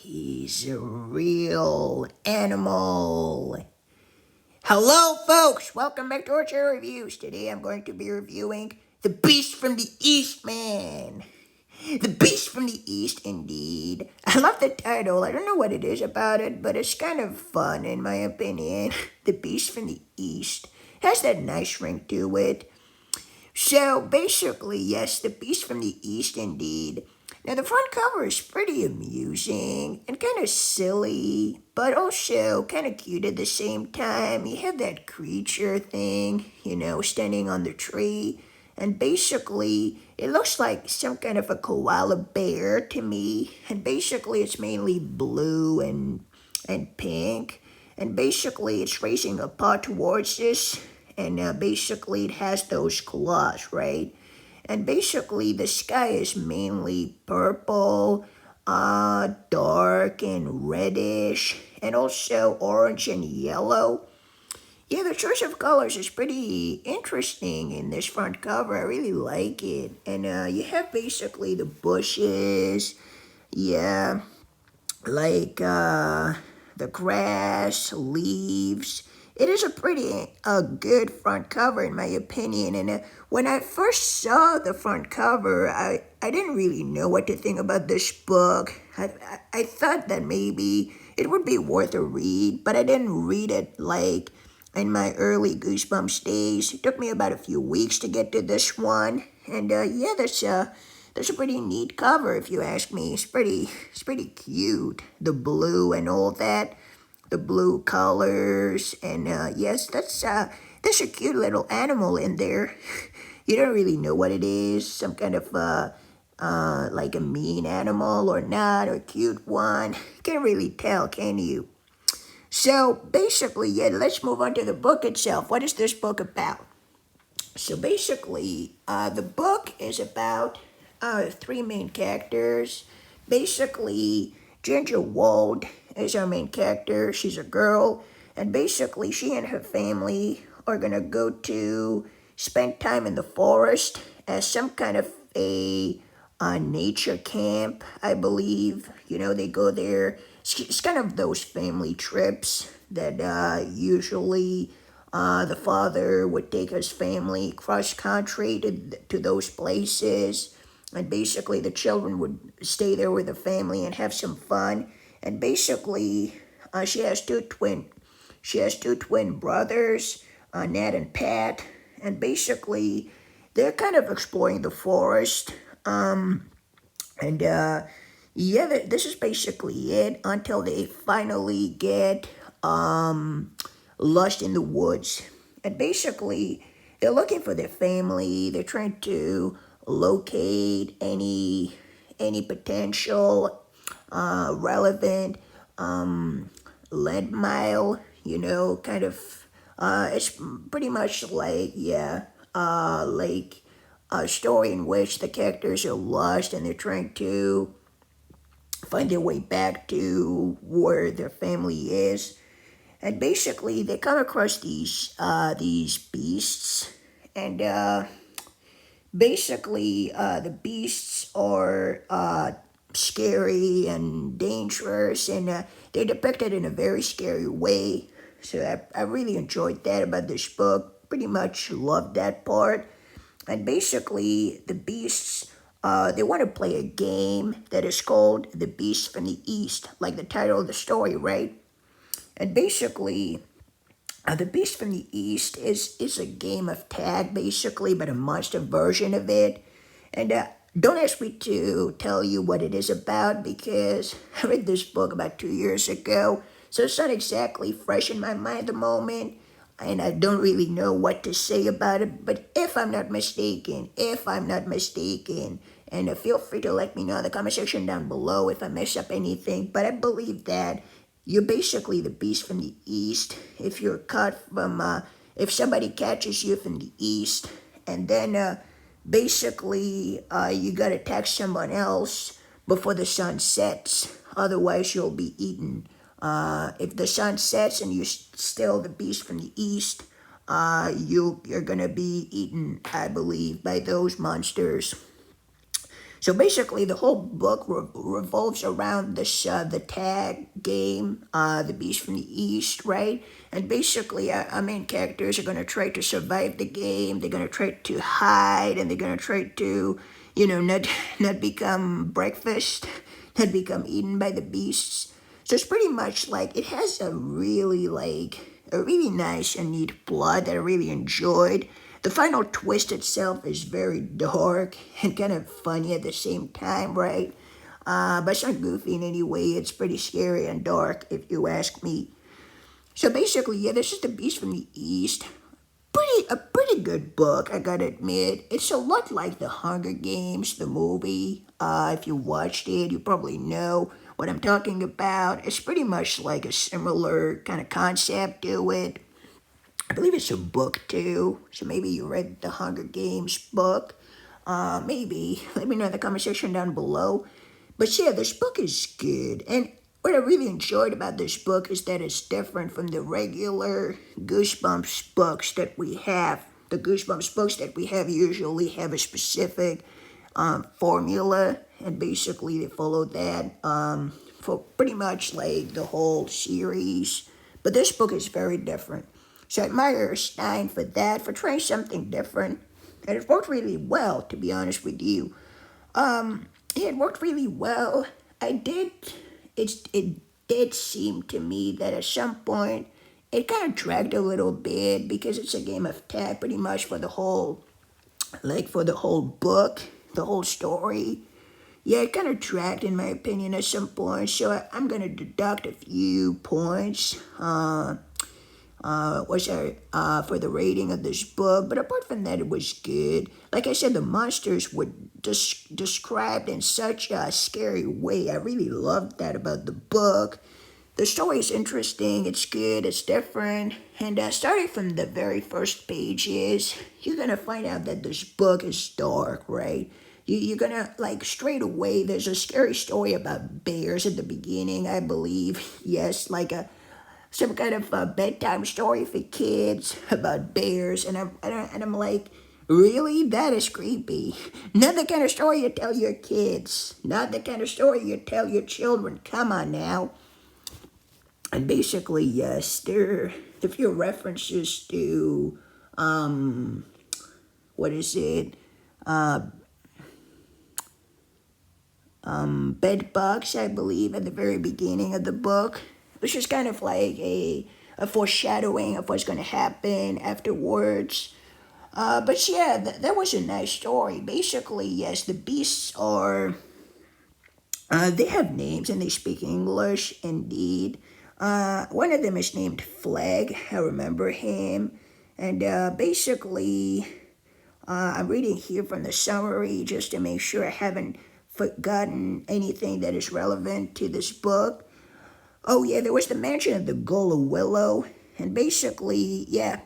He's a real animal. Hello, folks. Welcome back to our Chair Reviews. Today I'm going to be reviewing The Beast from the East, man. The Beast from the East, indeed. I love the title. I don't know what it is about it, but it's kind of fun, in my opinion. The Beast from the East has that nice ring to it. So basically, yes, The Beast from the East, indeed. Now, the front cover is pretty amusing and kind of silly, but also kind of cute at the same time. You have that creature thing, standing on the tree. And basically, it looks like some kind of a koala bear to me. And basically, it's mainly blue and pink. And basically, it's raising a paw towards us. And basically, it has those claws, right? And basically, the sky is mainly purple, dark and reddish, and also orange and yellow. Yeah, the choice of colors is pretty interesting in this front cover. I really like it. And you have basically the bushes, yeah, like the grass, leaves. It is a pretty good front cover, in my opinion. And when I first saw the front cover, I didn't really know what to think about this book. I thought that maybe it would be worth a read, but I didn't read it like in my early Goosebumps days. It took me about a few weeks to get to this one. And yeah, that's a pretty neat cover, if you ask me. It's pretty cute. The blue and all that, the blue colors, and yes, that's a cute little animal in there. You don't really know what it is, some kind of like a mean animal or not, or a cute one. Can't really tell, can you? So basically, yeah, let's move on to the book itself. What is this book about? So basically, the book is about three main characters. Basically, Ginger Wald is our main character. She's a girl, and basically, she and her family are gonna go to spend time in the forest as some kind of a nature camp, I believe. They go there. It's kind of those family trips that usually the father would take his family cross country to those places. And basically, the children would stay there with the family and have some fun. And basically, she has two twin brothers, Nat and Pat. And basically, they're kind of exploring the forest. And yeah, this is basically it until they finally get lost in the woods. And basically, they're looking for their family. They're trying to locate any potential relevant landmine, kind of. It's pretty much like, yeah, like a story in which the characters are lost and they're trying to find their way back to where their family is. And basically, they come across these beasts, and basically, the beasts are scary and dangerous, and they're depicted in a very scary way. So I really enjoyed that about this book. Pretty much loved that part. And basically, the beasts, they want to play a game that is called The Beast from the East, like the title of the story, right? And basically, the Beast from the East is a game of tag, basically, but a monster version of it. And don't ask me to tell you what it is about, because I read this book about 2 years ago, so it's not exactly fresh in my mind at the moment, and I don't really know what to say about it. But if I'm not mistaken, and feel free to let me know in the comment section down below if I mess up anything, but I believe that you're basically the beast from the east. If you're caught from, if somebody catches you from the east, and then basically you gotta attack someone else before the sun sets. Otherwise, you'll be eaten. If the sun sets and you're still the beast from the east, you're gonna be eaten, I believe, by those monsters. So basically, the whole book revolves around this the tag game, the Beast from the East, right? And basically, our main characters are gonna try to survive the game. They're gonna try to hide, and they're gonna try to, not become breakfast, not become eaten by the beasts. So it's pretty much like it has a really nice and neat plot that I really enjoyed. The final twist itself is very dark and kind of funny at the same time, right? But it's not goofy in any way. It's pretty scary and dark, if you ask me. So basically, yeah, this is The Beast from the East. A pretty good book, I gotta admit. It's a lot like The Hunger Games, the movie. If you watched it, you probably know what I'm talking about. It's pretty much like a similar kind of concept to it. I believe it's a book too, so maybe you read the Hunger Games book. Maybe. Let me know in the comment section down below. But yeah, this book is good. And what I really enjoyed about this book is that it's different from the regular Goosebumps books that we have. The Goosebumps books that we have usually have a specific formula, and basically they follow that for pretty much like the whole series. But this book is very different. So I admire Stein for that, for trying something different. And it worked really well, to be honest with you. It worked really well. It did seem to me that at some point it kind of dragged a little bit because it's a game of tag pretty much for the whole book, the whole story. Yeah, it kind of dragged in my opinion at some point, so I'm going to deduct a few points for the rating of this book. But apart from that, it was good. Like I said, the monsters were described in such a scary way. I really loved that about the book. The story is interesting, it's good, it's different. And starting from the very first pages, you're going to find out that this book is dark, right? You're going to, like, straight away, there's a scary story about bears at the beginning, I believe. Yes, like some kind of a bedtime story for kids about bears, and I'm like, really? That is creepy. Not the kind of story you tell your kids. Not the kind of story you tell your children. Come on now. And basically, yes, there are a few references to what is it? Bed bugs, I believe, at the very beginning of the book, which is kind of like a foreshadowing of what's going to happen afterwards. But yeah, that was a nice story. Basically, yes, the beasts are, they have names and they speak English, indeed. One of them is named Flag, I remember him. And basically, I'm reading here from the summary just to make sure I haven't forgotten anything that is relevant to this book. Oh yeah, there was the mention of the Willow, and basically, yeah,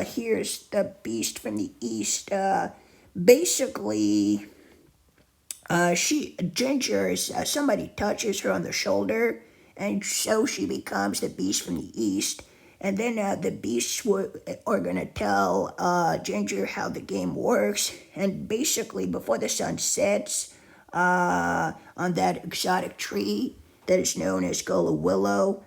here's the Beast from the East. Basically, Ginger is, somebody touches her on the shoulder, and so she becomes the Beast from the East. And then the beasts are going to tell Ginger how the game works. And basically, before the sun sets on that exotic tree that is known as Willow,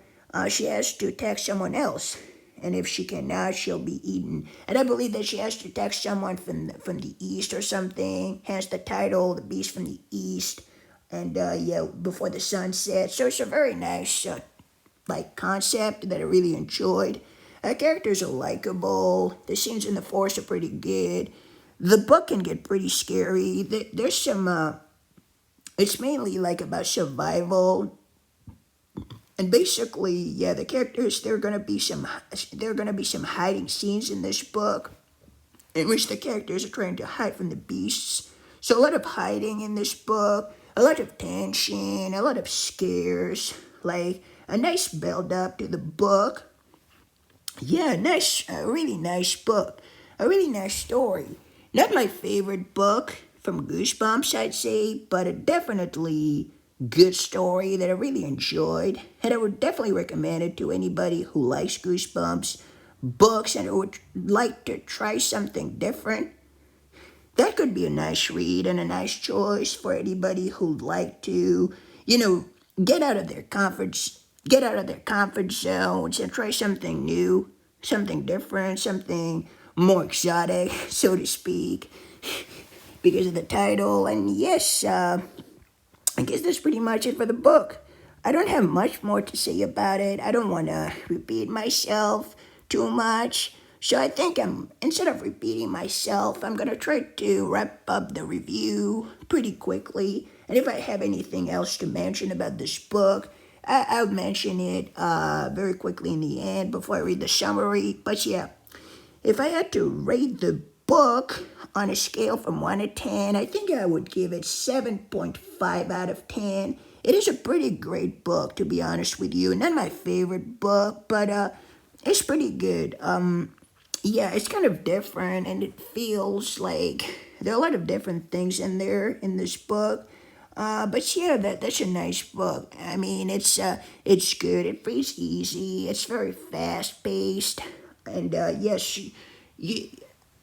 she has to text someone else. And if she cannot, she'll be eaten. And I believe that she has to text someone from the East or something. Hence the title, The Beast from the East. And yeah, before the sun sets. So it's a very nice concept that I really enjoyed. Characters are likable. The scenes in the forest are pretty good. The book can get pretty scary. There's some. It's mainly like about survival. And basically, yeah, the characters, there are gonna be some hiding scenes in this book, in which the characters are trying to hide from the beasts. So a lot of hiding in this book, a lot of tension, a lot of scares, like a nice build up to the book. Yeah, a really nice book, a really nice story. Not my favorite book from Goosebumps, I'd say, but a definitely good story that I really enjoyed, and I would definitely recommend it to anybody who likes Goosebumps books and who would like to try something different. that could be a nice read and a nice choice for anybody who'd like to, you know, get out of their comfort zones and try something new, something different, something more exotic, so to speak, because of the title. And yes, I guess that's pretty much it for the book. I don't have much more to say about it. I don't want to repeat myself too much. So I think instead of repeating myself, I'm going to try to wrap up the review pretty quickly. And if I have anything else to mention about this book, I'll mention it very quickly in the end before I read the summary. But yeah, if I had to rate the book on a scale from 1 to 10, I think I would give it 7.5 out of 10. It is a pretty great book, to be honest with you. Not my favorite book, but it's pretty good. Yeah, it's kind of different, and it feels like there are a lot of different things in there in this book. But yeah, that's a nice book. I mean, it's good. It reads easy. It's very fast paced, and yes, you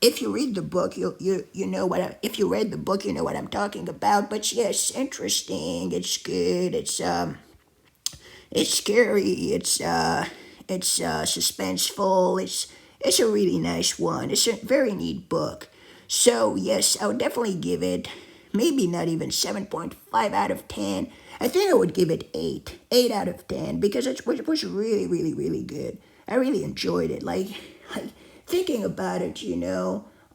if you read the book, you know what if you read the book, you know what I'm talking about. But yes, interesting. It's good. It's scary. It's suspenseful. It's a really nice one. It's a very neat book. So yes, I would definitely give it maybe not even 7.5 out of 10. I think I would give it 8 out of 10 because it was really, really, really good. I really enjoyed it. Like thinking about it,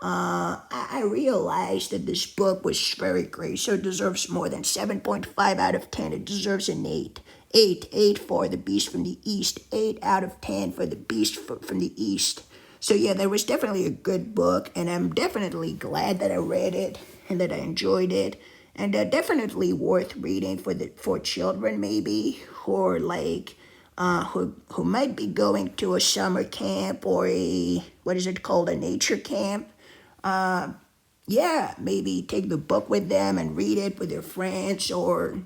I realized that this book was very great, so it deserves more than 7.5 out of 10. It deserves an 8. 8 for The Beast from the East. 8 out of 10 for The Beast from the East. So yeah, that was definitely a good book, and I'm definitely glad that I read it and that I enjoyed it, and definitely worth reading for children maybe, or like who might be going to a summer camp or what is it called, a nature camp. Yeah, maybe take the book with them and read it with their friends, or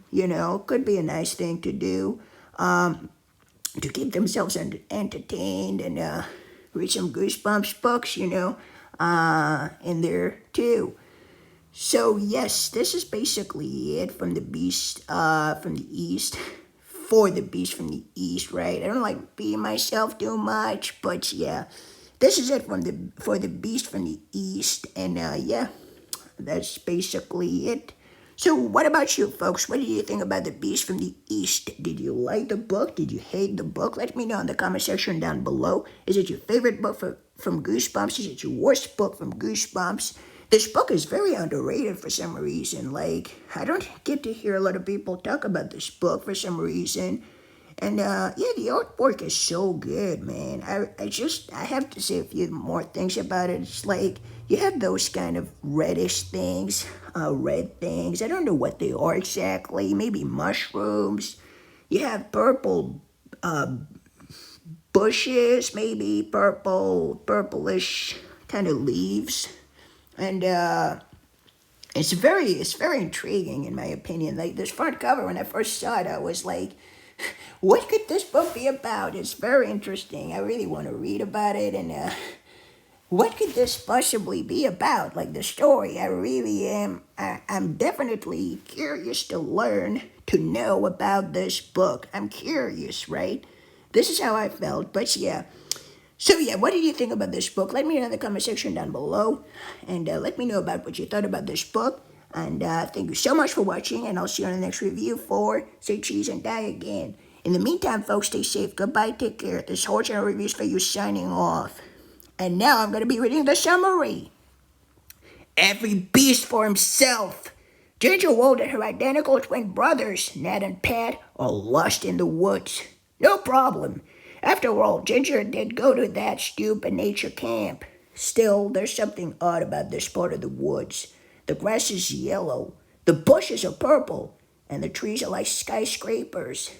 could be a nice thing to do to keep themselves entertained, and read some Goosebumps books, in there too. So yes, this is basically it from the Beast from the East. For the Beast from the East, right? I don't like being myself too much, but yeah, this is it for the Beast from the East, and yeah, that's basically it. So what about you, folks? What do you think about the Beast from the East? Did you like the book? Did you hate the book? Let me know in the comment section down below. Is it your favorite book from Goosebumps? Is it your worst book from Goosebumps? This book is very underrated for some reason. Like, I don't get to hear a lot of people talk about this book for some reason. And yeah, the artwork is so good, man. I have to say a few more things about it. It's like you have those kind of reddish things, red things. I don't know what they are exactly. Maybe mushrooms. You have purple bushes, maybe purplish kind of leaves, and it's very intriguing in my opinion. Like this front cover, when I first saw it, I was like, what could this book be about? It's very interesting. I really want to read about it, and what could this possibly be about? Like the story, I really am. I'm definitely curious to learn, to know about this book. I'm curious, right? This is how I felt, but yeah. So yeah, what did you think about this book? Let me know in the comment section down below, and let me know about what you thought about this book. And thank you so much for watching, and I'll see you on the next review for Say Cheese and Die Again. In the meantime, folks, stay safe. Goodbye, take care. This whole channel reviews for you signing off. And now I'm going to be reading the summary. Every beast for himself. Ginger Wold and her identical twin brothers, Ned and Pat, are lost in the woods. No problem. After all, Ginger did go to that stupid nature camp. Still, there's something odd about this part of the woods. The grass is yellow, the bushes are purple, and the trees are like skyscrapers.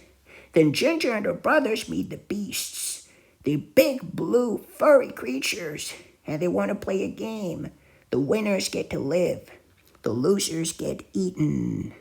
Then Ginger and her brothers meet the beasts. They're big, blue, furry creatures, and they want to play a game. The winners get to live. The losers get eaten.